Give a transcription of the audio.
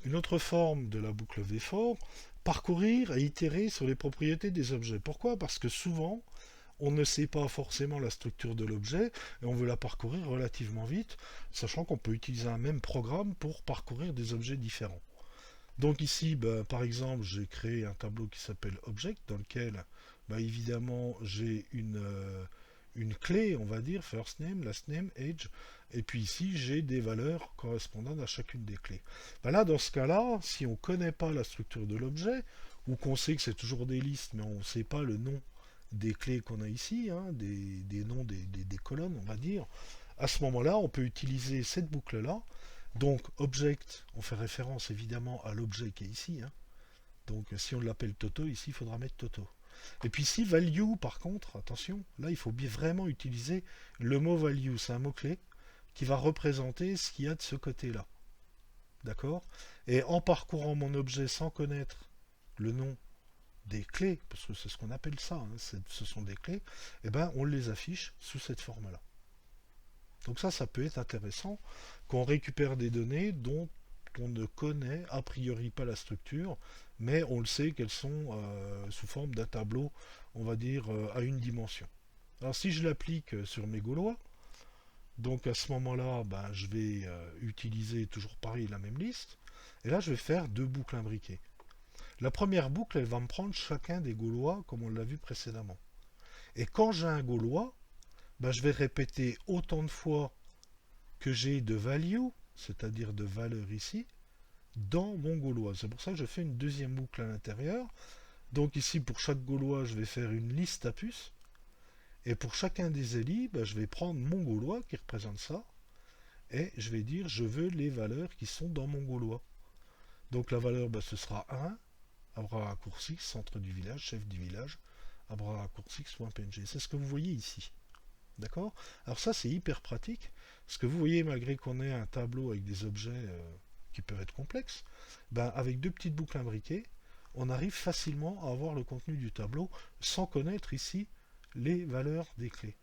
Une autre forme de la boucle V-for, parcourir et itérer sur les propriétés des objets. Pourquoi? Parce que souvent, on ne sait pas forcément la structure de l'objet et on veut la parcourir relativement vite, sachant qu'on peut utiliser un même programme pour parcourir des objets différents. Donc ici, par exemple, j'ai créé un tableau qui s'appelle Object, dans lequel, évidemment, j'ai une clé, on va dire, first name, last name, age, et puis ici, j'ai des valeurs correspondant à chacune des clés. Là, dans ce cas-là, si on ne connaît pas la structure de l'objet, ou qu'on sait que c'est toujours des listes, mais on ne sait pas le nom des clés qu'on a ici, hein, des noms des colonnes, on va dire, à ce moment-là, on peut utiliser cette boucle-là. Donc, object, on fait référence évidemment à l'objet qui est ici, hein. Donc, si on l'appelle Toto, ici, il faudra mettre Toto. Et puis ici, value, par contre, attention, là, il faut bien vraiment utiliser le mot value. C'est un mot-clé qui va représenter ce qu'il y a de ce côté-là. D'accord? Et en parcourant mon objet sans connaître le nom des clés, parce que c'est ce qu'on appelle ça, hein, ce sont des clés, eh ben, on les affiche sous cette forme-là. Donc ça peut être intéressant qu'on récupère des données dont on ne connaît a priori pas la structure, mais on le sait qu'elles sont sous forme d'un tableau, on va dire, à une dimension. Alors si je l'applique sur mes Gaulois, donc à ce moment-là, je vais utiliser toujours pareil la même liste, et là je vais faire deux boucles imbriquées. La première boucle, elle va me prendre chacun des Gaulois comme on l'a vu précédemment. Et quand j'ai un Gaulois, je vais répéter autant de fois que j'ai de value, c'est-à-dire de valeur ici, dans mon Gaulois. C'est pour ça que je fais une deuxième boucle à l'intérieur. Donc ici, pour chaque Gaulois, je vais faire une liste à puces. Et pour chacun des élis, je vais prendre mon Gaulois qui représente ça. Et je vais dire, je veux les valeurs qui sont dans mon Gaulois. Donc la valeur, ce sera 1, abraccourcix, centre du village, chef du village, abraccourcix.png. C'est ce que vous voyez ici. D'accord? Alors ça, c'est hyper pratique. Parce que vous voyez, malgré qu'on ait un tableau avec des objets qui peuvent être complexes, avec deux petites boucles imbriquées, on arrive facilement à avoir le contenu du tableau sans connaître ici les valeurs des clés.